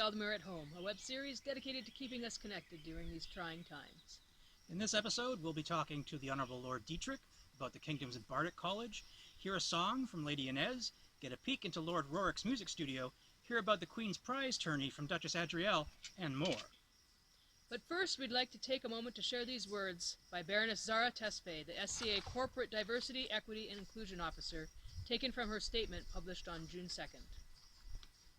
Ealdormere at Home, a web series dedicated to keeping us connected during these trying times. In this episode, we'll be talking to the Honorable Lord Dietrich about the kingdoms of Bardic College, hear a song from Lady Inês, get a peek into Lord Rorik's music studio, hear about the Queen's Prize tourney from Duchess Adrielle, and more. But first, we'd like to take a moment to share these words by Baroness Zara Tesfaye, the SCA Corporate Diversity, Equity, and Inclusion Officer, taken from her statement published on June 2nd.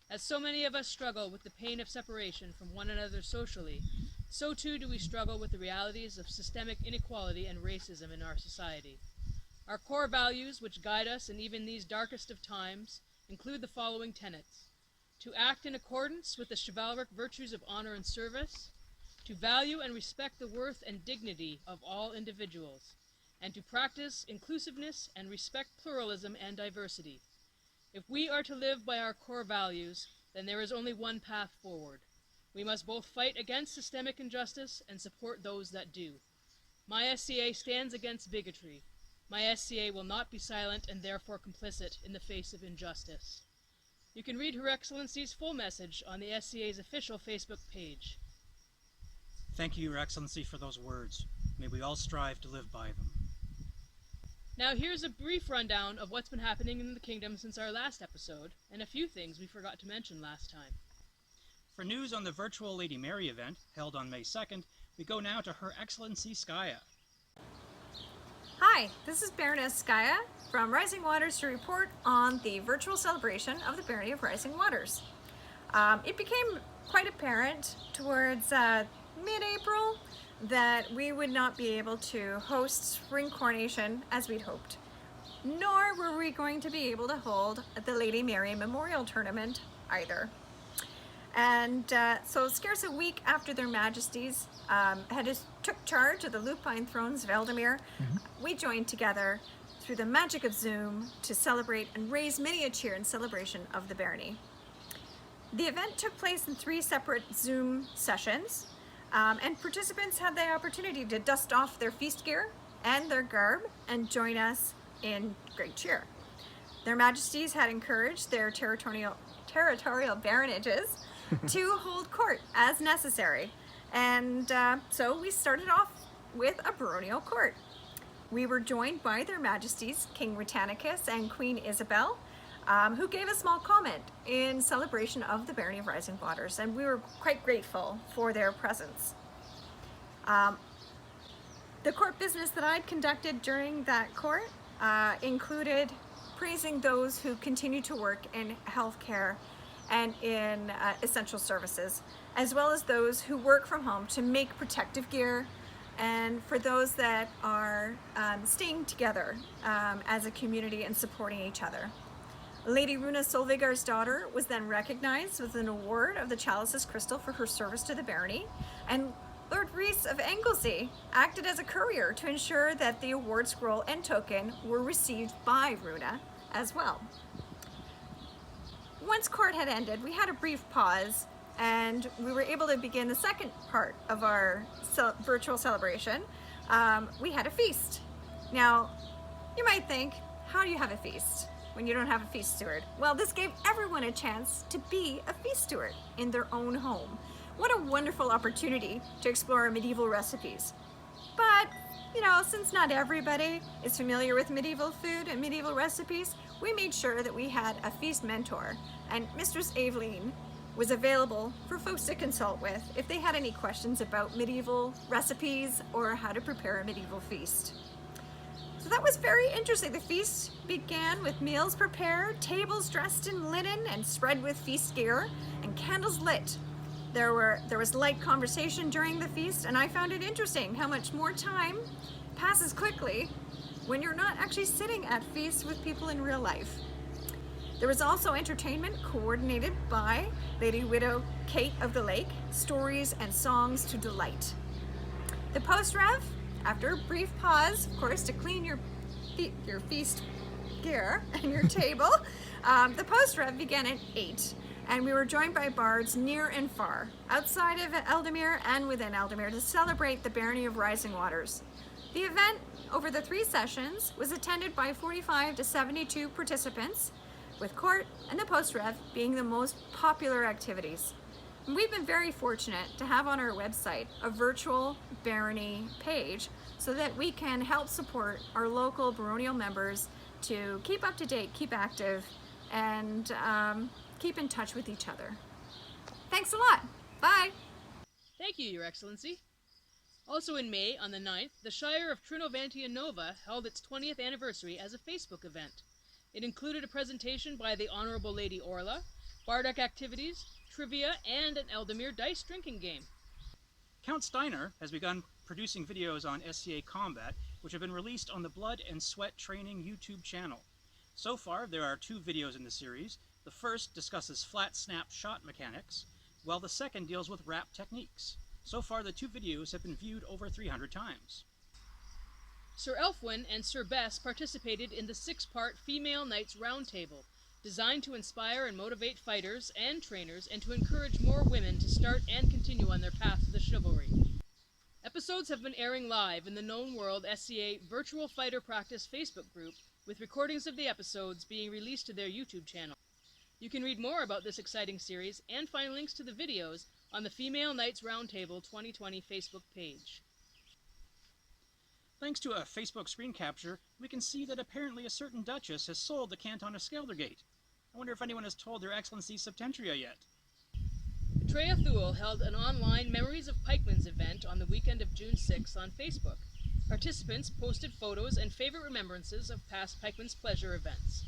As so many of us struggle with the pain of separation from one another socially, so too do we struggle with the realities of systemic inequality and racism in our society. Our core values, which guide us in even these darkest of times, include the following tenets: to act in accordance with the chivalric virtues of honor and service, to value and respect the worth and dignity of all individuals, and to practice inclusiveness and respect pluralism and diversity. If we are to live by our core values, then there is only one path forward. We must both fight against systemic injustice and support those that do. My SCA stands against bigotry. My SCA will not be silent and therefore complicit in the face of injustice. You can read Her Excellency's full message on the SCA's official Facebook page. Thank you, Your Excellency, for those words. May we all strive to live by them. Now here's a brief rundown of what's been happening in the kingdom since our last episode, and a few things we forgot to mention last time. For news on the virtual Lady Mary event, held on May 2nd, we go now to Her Excellency Sciath. Hi, this is Baroness Sciath from Rising Waters to report on the virtual celebration of the Barony of Rising Waters. It became quite apparent towards mid-April that we would not be able to host spring coronation as we'd hoped, nor were we going to be able to hold the Lady Mary Memorial Tournament either. And so scarce a week after their majesties took charge of the lupine thrones of Ealdormere, we joined together through the magic of Zoom to celebrate and raise many a cheer in celebration of the barony. The event took place in 3 separate Zoom sessions, and participants had the opportunity to dust off their feast gear and their garb and join us in great cheer. Their majesties had encouraged their territorial baronages to hold court as necessary, and so we started off with a baronial court. We were joined by their majesties King Britannicus and Queen Isabel, who gave a small comment in celebration of the Barony of Rising Waters, and we were quite grateful for their presence. The court business that I'd conducted during that court included praising those who continue to work in healthcare and in essential services, as well as those who work from home to make protective gear, and for those that are staying together as a community and supporting each other. Lady Runa Solvigar's daughter was then recognized with an award of the Chalice's Crystal for her service to the barony, and Lord Rhys of Anglesey acted as a courier to ensure that the award scroll and token were received by Runa as well. Once court had ended, we had a brief pause, and we were able to begin the second part of our virtual celebration. We had a feast. Now, you might think, how do you have a feast when you don't have a feast steward? Well, this gave everyone a chance to be a feast steward in their own home. What a wonderful opportunity to explore medieval recipes. But, you know, since not everybody is familiar with medieval food and medieval recipes, we made sure that we had a feast mentor, and Mistress Aveline was available for folks to consult with if they had any questions about medieval recipes or how to prepare a medieval feast. So that was very interesting. The feast began with meals prepared, tables dressed in linen and spread with feast gear, and candles lit. There was light conversation during the feast, and I found it interesting how much more time passes quickly when you're not actually sitting at feasts with people in real life. There was also entertainment coordinated by Lady Widow Kate of the Lake, stories and songs to delight. The post-rev, after a brief pause, of course, to clean your feast gear and your table, the post-rev began at 8, and we were joined by bards near and far, outside of Ealdormere and within Ealdormere, to celebrate the Barony of Rising Waters. The event, over the 3 sessions, was attended by 45 to 72 participants, with court and the post-rev being the most popular activities. We've been very fortunate to have on our website a virtual barony page so that we can help support our local baronial members to keep up to date, keep active, and keep in touch with each other. Thanks a lot. Bye. Thank you, Your Excellency. Also in May, on the 9th, the Shire of Trinovantia Nova held its 20th anniversary as a Facebook event. It included a presentation by the Honourable Lady Orla, bardic activities, trivia, and an Ealdormere dice drinking game. Count Steiner has begun producing videos on SCA Combat, which have been released on the Blood and Sweat Training YouTube channel. So far, there are 2 videos in the series. The first discusses flat snap shot mechanics, while the second deals with wrap techniques. So far, the 2 videos have been viewed over 300 times. Sir Elfwin and Sir Bess participated in the 6-part Female Knights Roundtable, designed to inspire and motivate fighters and trainers and to encourage more women to start and continue on their path to the chivalry. Episodes have been airing live in the Known World SCA Virtual Fighter Practice Facebook group, with recordings of the episodes being released to their YouTube channel. You can read more about this exciting series and find links to the videos on the Female Knights Roundtable 2020 Facebook page. Thanks to a Facebook screen capture, we can see that apparently a certain duchess has sold the canton of Skeldergate. I wonder if anyone has told Their Excellency Septentria yet. Treya Thule held an online Memories of Pikemans event on the weekend of June 6th on Facebook. Participants posted photos and favorite remembrances of past Pikeman's Pleasure events.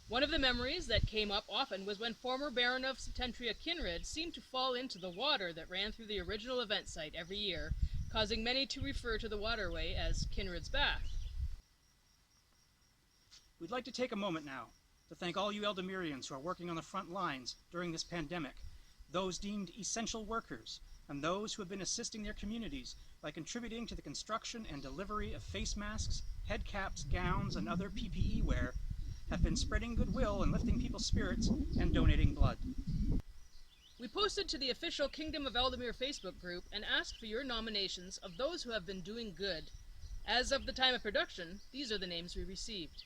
One of the memories that came up often was when former Baron of Septentria Kinred seemed to fall into the water that ran through the original event site every year, causing many to refer to the waterway as Kinred's Bath. We'd like to take a moment now to thank all you Ealdormerians who are working on the front lines during this pandemic, those deemed essential workers, and those who have been assisting their communities by contributing to the construction and delivery of face masks, head caps, gowns, and other PPE wear, have been spreading goodwill and lifting people's spirits and donating blood. We posted to the official Kingdom of Ealdormere Facebook group and asked for your nominations of those who have been doing good. As of the time of production, these are the names we received.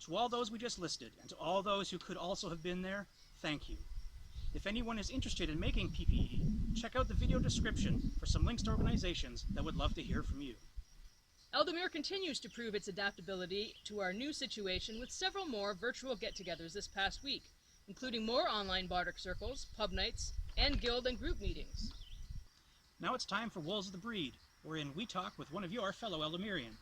To all those we just listed, and to all those who could also have been there, thank you. If anyone is interested in making PPE, check out the video description for some links to organizations that would love to hear from you. Ealdormere continues to prove its adaptability to our new situation with several more virtual get-togethers this past week, including more online bardic circles, pub nights, and guild and group meetings. Now it's time for Wolves of the Breed, wherein we talk with one of your fellow Ealdormerians.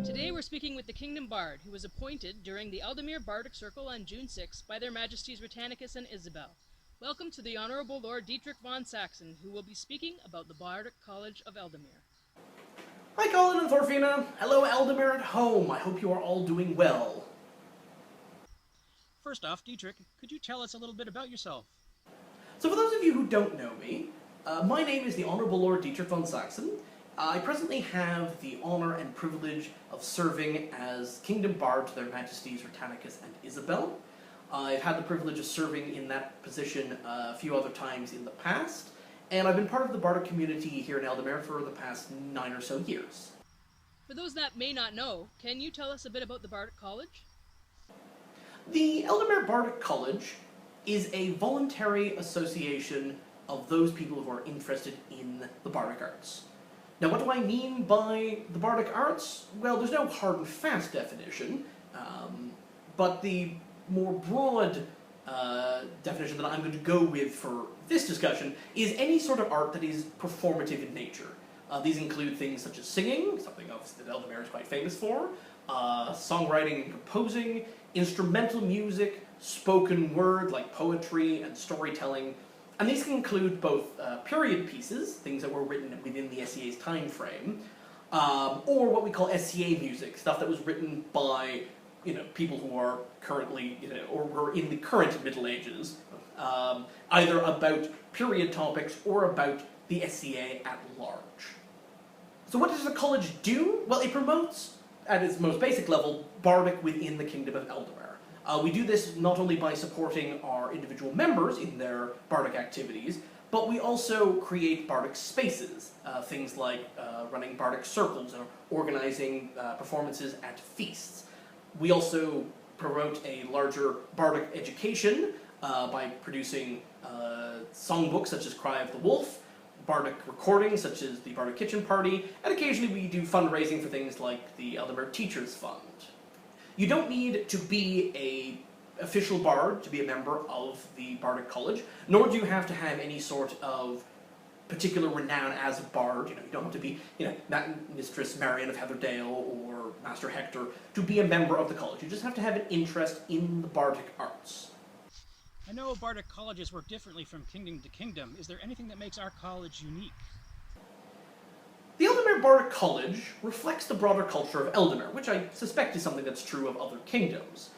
Today we're speaking with the Kingdom Bard, who was appointed during the Ealdormere Bardic Circle on June 6 by their Majesties Britannicus and Isabel. Welcome to the Honourable Lord Dietrich von Sachsen, who will be speaking about the Bardic College of Ealdormere. Hi Colin and Thorfina. Hello Ealdormere at home. I hope you are all doing well. First off, Dietrich, could you tell us a little bit about yourself? So for those of you who don't know me, my name is the Honourable Lord Dietrich von Sachsen. I presently have the honour and privilege of serving as Kingdom Bard to their Majesties Britannicus and Isabel. I've had the privilege of serving in that position a few other times in the past, and I've been part of the Bardic community here in Ealdormere for the past 9 or so years. For those that may not know, can you tell us a bit about the Bardic College? The Ealdormere Bardic College is a voluntary association of those people who are interested in the Bardic arts. Now, what do I mean by the Bardic arts? Well, there's no hard and fast definition, but the more broad definition that I'm going to go with for this discussion is any sort of art that is performative in nature. These include things such as singing, something that Ealdormere is quite famous for, songwriting and composing, instrumental music, spoken word like poetry and storytelling, and these can include both period pieces, things that were written within the SCA's time frame, or what we call SCA music, stuff that was written by people who are currently, or were in the current Middle Ages, either about period topics or about the SCA at large. So what does the college do? Well, it promotes, at its most basic level, Bardic within the Kingdom of Ealdormere. We do this not only by supporting our individual members in their Bardic activities, but we also create Bardic spaces, things like running Bardic circles or organizing performances at feasts. We also promote a larger Bardic education by producing songbooks such as Cry of the Wolf, Bardic recordings such as the Bardic Kitchen Party, and occasionally we do fundraising for things like the Ealdormere Teachers Fund. You don't need to be an official bard to be a member of the Bardic College, nor do you have to have any sort of particular renown as a bard. You don't have to be, Mistress Marion of Heatherdale or Master Hector to be a member of the college. You just have to have an interest in the Bardic arts. I know Bardic colleges work differently from kingdom to kingdom. Is there anything that makes our college unique? The Ealdormere Bardic College reflects the broader culture of Ealdormere, which I suspect is something that's true of other kingdoms.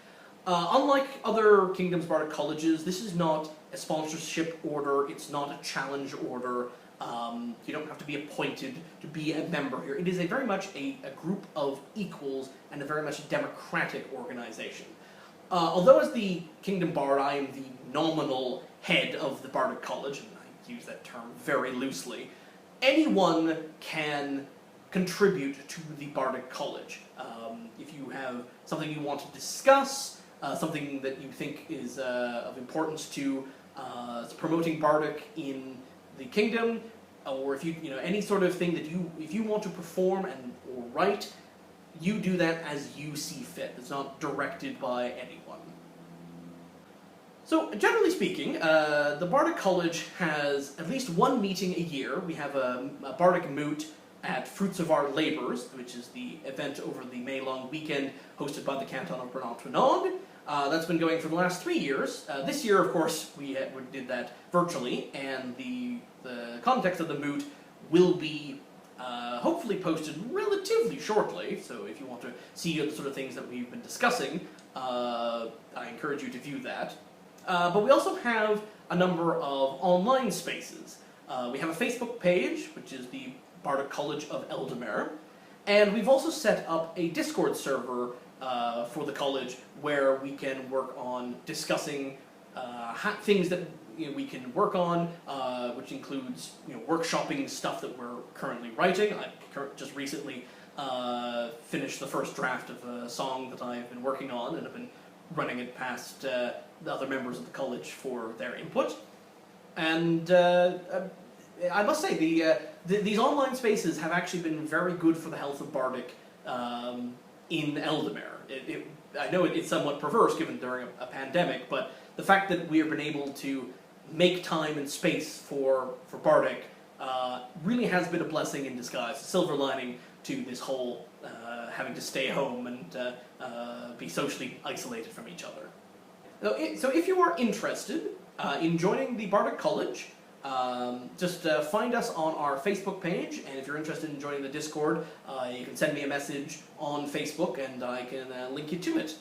Unlike other kingdoms' Bardic colleges, this is not a sponsorship order, it's not a challenge order, you don't have to be appointed to be a member here. It is very much a group of equals and a very much democratic organization. Although as the Kingdom Bard I am the nominal head of the Bardic College, and I use that term very loosely, anyone can contribute to the Bardic College. If you have something you want to discuss, something that you think is of importance to promoting Bardic in the kingdom, or if any sort of thing that if you want to perform or write, you do that as you see fit. It's not directed by anyone. So, generally speaking, the Bardic College has at least one meeting a year. We have a Bardic Moot at Fruits of Our Labours, which is the event over the May-long weekend hosted by the Canton of Bernard-Twinog. That's been going for the last 3 years. This year, of course, we did that virtually, and the context of the moot will be hopefully posted relatively shortly, so if you want to see the sort of things that we've been discussing, I encourage you to view that. But we also have a number of online spaces. We have a Facebook page, which is the Bardic College of Ealdormere, and we've also set up a Discord server for the college where we can work on discussing things that we can work on, which includes workshopping stuff that we're currently writing. I just recently finished the first draft of a song that I've been working on, and I've been running it past the other members of the college for their input. And I must say, these online spaces have actually been very good for the health of Bardic in Ealdormere. I know it's somewhat perverse given during a pandemic, but the fact that we have been able to make time and space for Bardic really has been a blessing in disguise, a silver lining to this whole having to stay home and be socially isolated from each other. So if you are interested in joining the Bardic College, just find us on our Facebook page, and if you're interested in joining the Discord, you can send me a message on Facebook and I can link you to it.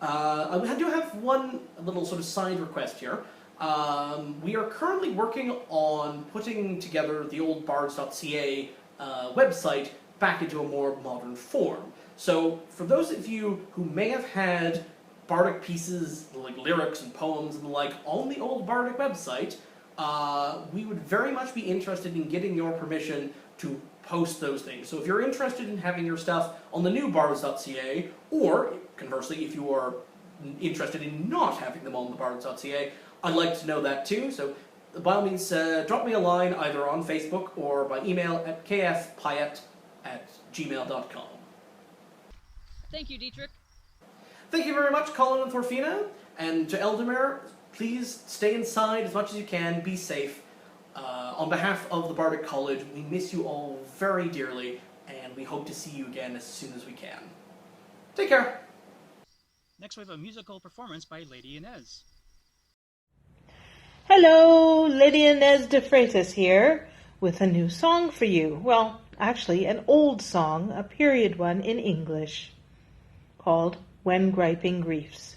I do have one little sort of side request here. We are currently working on putting together the old bards.ca website back into a more modern form. So for those of you who may have had Bardic pieces, like lyrics and poems and the like, on the old Bardic website, we would very much be interested in getting your permission to post those things. So if you're interested in having your stuff on the new bards.ca, or conversely, if you are interested in not having them on the bards.ca, I'd like to know that too. So by all means, drop me a line either on Facebook or by email at kfpayet@gmail.com. Thank you, Dietrich. Thank you very much, Colin and Thorfina, and to Ealdormere, please stay inside as much as you can, be safe. On behalf of the Bardic College, we miss you all very dearly, and we hope to see you again as soon as we can. Take care! Next we have a musical performance by Lady Inês. Hello, Lady Inês de Freitas here, with a new song for you. Well, actually an old song, a period one in English, called When Griping Griefs.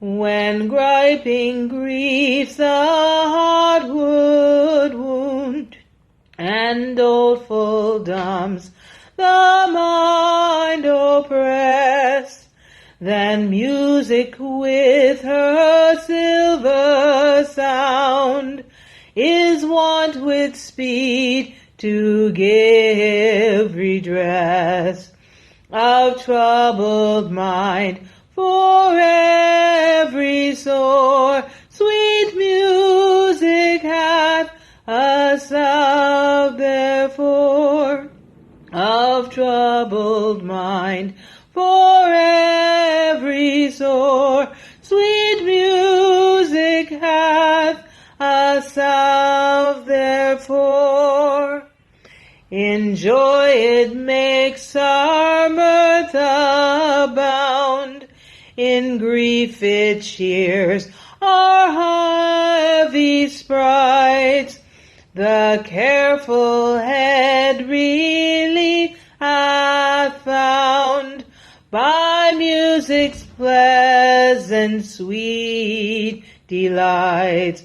When griping griefs the heart would wound, and doleful dumps the mind oppress, then music with her silver sound is wont with speed to give redress of troubled mind. For every sore sweet music hath a salve therefore of troubled mind. For every sore sweet music hath a salve therefore. In joy it makes our mirth abound, in grief it cheers our heavy sprites. The careful head relief hath found by music's pleasant sweet delights.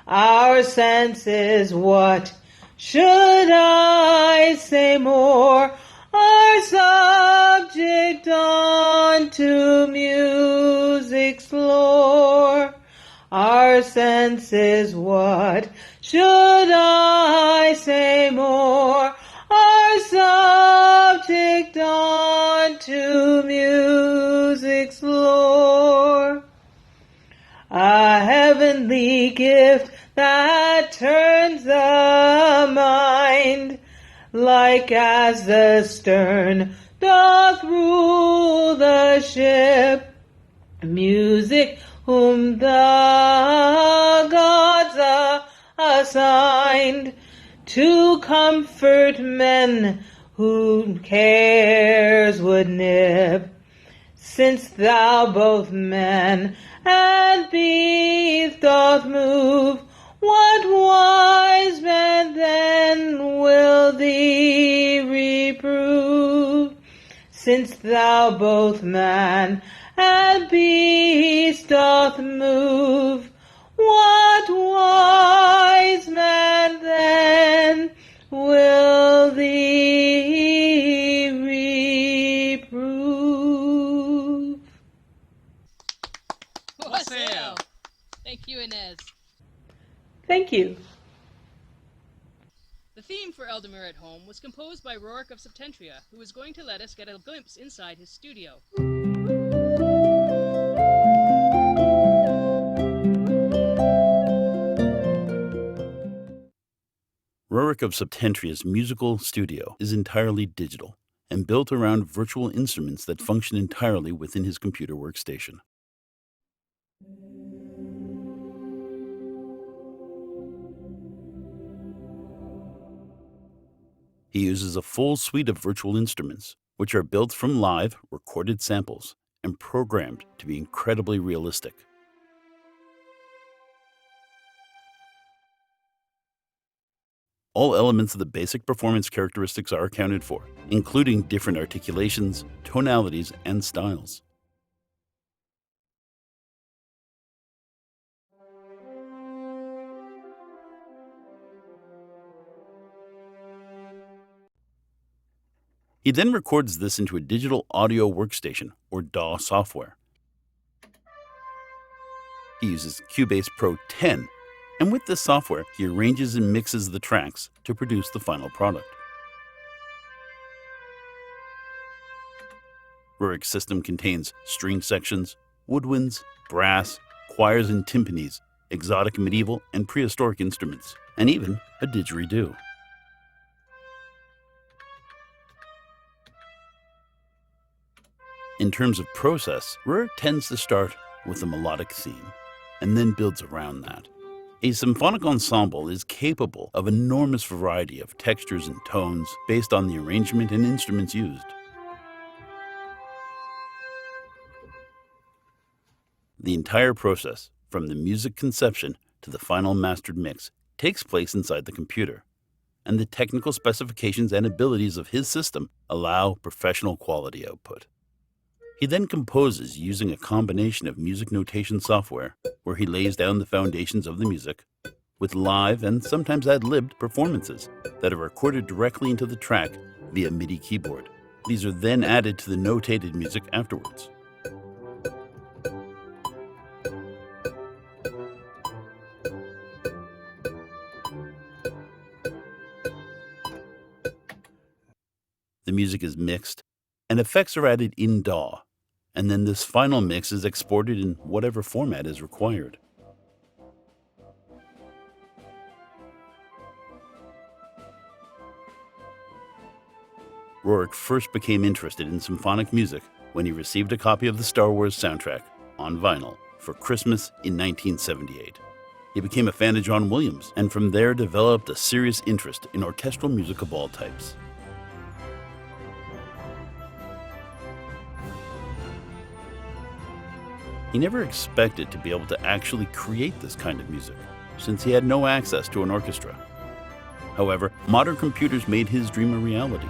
Our senses, what should I say more, are subject unto music's lore. Our senses, what should I say more, are subject unto music's lore. A heavenly gift that turns the mind, like as the stern doth rule the ship. Music whom the gods assigned to comfort men whom cares would nip. Since thou both man and beast doth move, what wise man then will thee reprove? Since thou both man and beast doth move, what wise man then will thee reprove? Wassail! Thank you, Inês. Thank you. The theme for Ealdormere at Home was composed by Rorik of Septentria, who is going to let us get a glimpse inside his studio. Rorik of Septentria's musical studio is entirely digital and built around virtual instruments that function entirely within his computer workstation. He uses a full suite of virtual instruments, which are built from live, recorded samples and programmed to be incredibly realistic. All elements of the basic performance characteristics are accounted for, including different articulations, tonalities, and styles. He then records this into a digital audio workstation, or DAW software. He uses Cubase Pro 10, and with this software, he arranges and mixes the tracks to produce the final product. Rorik's system contains string sections, woodwinds, brass, choirs and timpanis, exotic medieval and prehistoric instruments, and even a didgeridoo. In terms of process, Rorik tends to start with a melodic theme, and then builds around that. A symphonic ensemble is capable of an enormous variety of textures and tones based on the arrangement and instruments used. The entire process, from the music conception to the final mastered mix, takes place inside the computer, and the technical specifications and abilities of his system allow professional quality output. He then composes using a combination of music notation software, where he lays down the foundations of the music, with live and sometimes ad-libbed performances that are recorded directly into the track via MIDI keyboard. These are then added to the notated music afterwards. The music is mixed, and effects are added in DAW, and then this final mix is exported in whatever format is required. Rorik first became interested in symphonic music when he received a copy of the Star Wars soundtrack on vinyl for Christmas in 1978. He became a fan of John Williams, and from there developed a serious interest in orchestral music of all types. He never expected to be able to actually create this kind of music, since he had no access to an orchestra. However, modern computers made his dream a reality.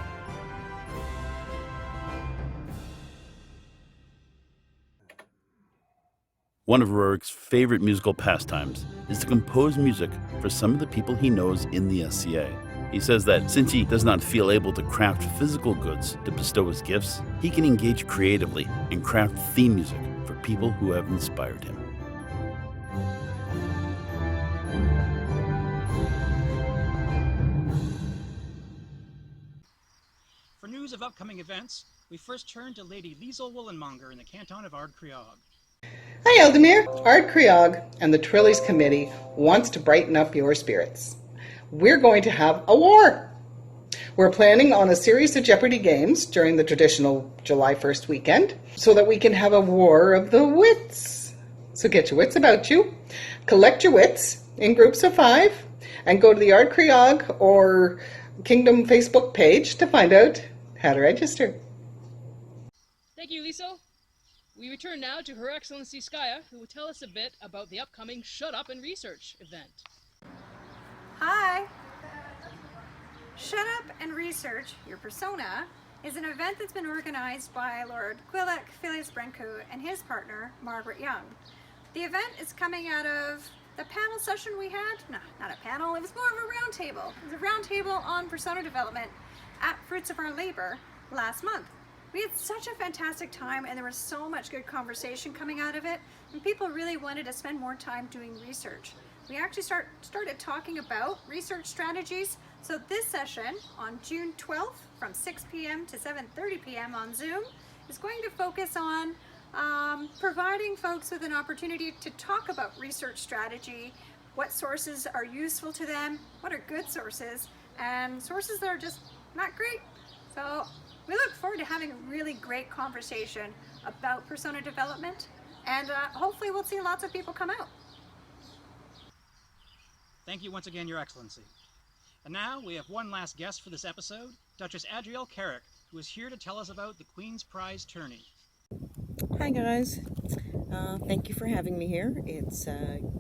One of Rorik's favorite musical pastimes is to compose music for some of the people he knows in the SCA. He says that since he does not feel able to craft physical goods to bestow his gifts, he can engage creatively and craft theme music for people who have inspired him. For news of upcoming events, we first turn to Lady Lysele Wollenmonger in the canton of Ard-Creog. Hi Ealdormere, Ard-Creog and the Trillies Committee wants to brighten up your spirits. We're going to have a war. We're planning on a series of Jeopardy games during the traditional July 1st weekend so that we can have a war of the wits. So get your wits about you, collect your wits in groups of 5, and go to the Ard-Creog or Kingdom Facebook page to find out how to register. Thank you, Lysele. We return now to Her Excellency Sciath, who will tell us a bit about the upcoming Shut Up and Research event. Hi! Shut Up and Research, Your Persona, is an event that's been organized by Lord Quicktongue Philius Brenku and his partner, Margaret Young. The event is coming out of the panel session we had. No, not a panel, it was more of a round table. It was a round table on persona development at Fruits of Our Labor last month. We had such a fantastic time and there was so much good conversation coming out of it, and people really wanted to spend more time doing research. We actually started talking about research strategies. So this session on June 12th from 6 p.m. to 7:30 p.m. on Zoom is going to focus on providing folks with an opportunity to talk about research strategy, what sources are useful to them, what are good sources, and sources that are just not great. So we look forward to having a really great conversation about persona development, and hopefully we'll see lots of people come out. Thank you once again, Your Excellency. And now we have one last guest for this episode, Duchess Adrielle Kerrec, who is here to tell us about the Queen's Prize tourney. Hi guys, thank you for having me here. It's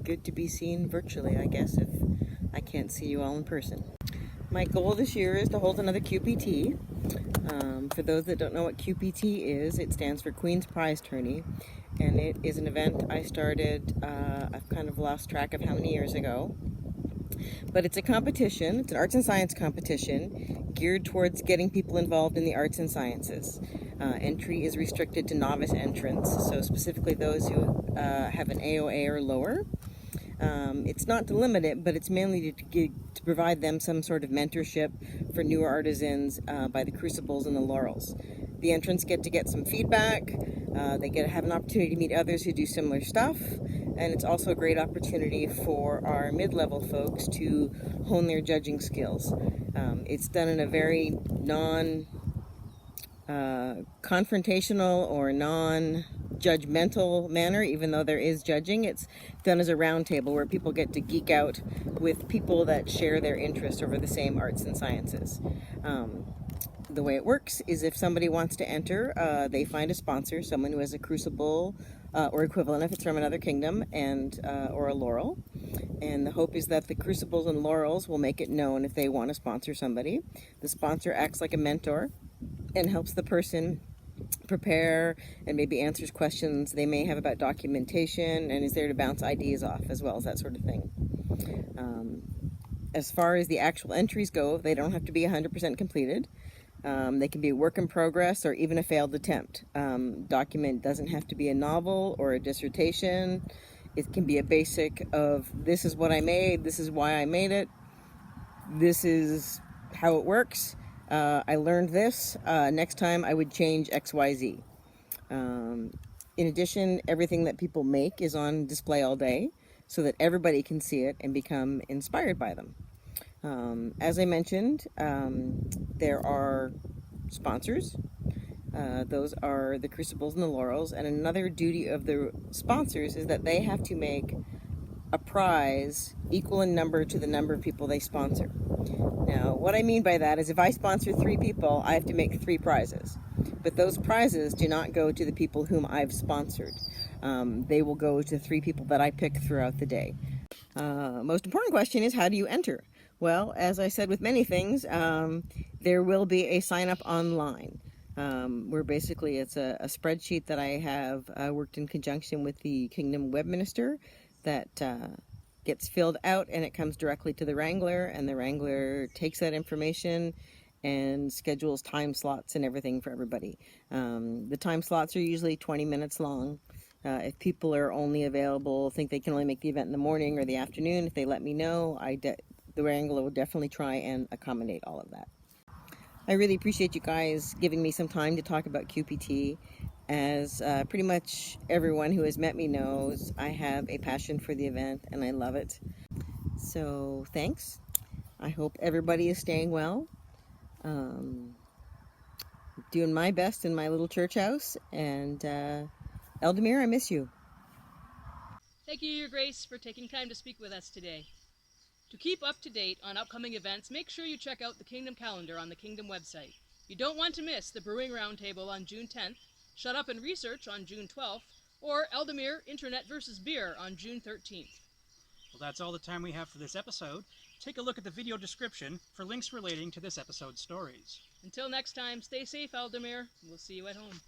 good to be seen virtually, I guess, if I can't see you all in person. My goal this year is to hold another QPT. For those that don't know what QPT is, it stands for Queen's Prize Tourney, and it is an event I started, I've kind of lost track of how many years ago. But it's a competition, it's an arts and science competition geared towards getting people involved in the arts and sciences. Entry is restricted to novice entrants, so specifically those who have an AOA or lower. It's not to limit it, but it's mainly to provide them some sort of mentorship for newer artisans by the crucibles and the laurels. The entrants get to get some feedback, they get to have an opportunity to meet others who do similar stuff, and it's also a great opportunity for our mid-level folks to hone their judging skills. It's done in a very non-confrontational or judgmental manner, even though there is judging. It's done as a round table where people get to geek out with people that share their interest over the same arts and sciences. The way it works is if somebody wants to enter, they find a sponsor, someone who has a crucible or equivalent if it's from another kingdom, and or a laurel. And the hope is that the crucibles and laurels will make it known if they want to sponsor somebody. The sponsor acts like a mentor and helps the person prepare and maybe answers questions they may have about documentation, and is there to bounce ideas off as well as that sort of thing. As far as the actual entries go, they don't have to be 100% completed. They can be a work in progress or even a failed attempt. Document doesn't have to be a novel or a dissertation. It can be a basic of, this is what I made, this is why I made it, this is how it works, I learned this, next time I would change XYZ. In addition, everything that people make is on display all day so that everybody can see it and become inspired by them. As I mentioned, there are sponsors. Those are the crucibles and the laurels, and another duty of the sponsors is that they have to make a prize equal in number to the number of people they sponsor. Now, what I mean by that is if I sponsor 3 people, I have to make 3 prizes. But those prizes do not go to the people whom I've sponsored. They will go to 3 people that I pick throughout the day. Most important question is, how do you enter? Well, as I said with many things, there will be a sign-up online. Where basically it's a spreadsheet that I have worked in conjunction with the Kingdom Webminister that gets filled out, and it comes directly to the Wrangler, and the Wrangler takes that information and schedules time slots and everything for everybody. The time slots are usually 20 minutes long. If people are only available, think they can only make the event in the morning or the afternoon, if they let me know, the Wrangler will definitely try and accommodate all of that. I really appreciate you guys giving me some time to talk about QPT. As pretty much everyone who has met me knows, I have a passion for the event and I love it. So thanks. I hope everybody is staying well. Doing my best in my little church house, and Ealdormere, I miss you. Thank you, Your Grace, for taking time to speak with us today. To keep up to date on upcoming events, make sure you check out the Kingdom calendar on the Kingdom website. You don't want to miss the Brewing Roundtable on June 10th, Shut Up and Research on June 12th, or Ealdormere Internet versus Beer on June 13th. Well, that's all the time we have for this episode. Take a look at the video description for links relating to this episode's stories. Until next time, stay safe, Ealdormere. We'll see you at home.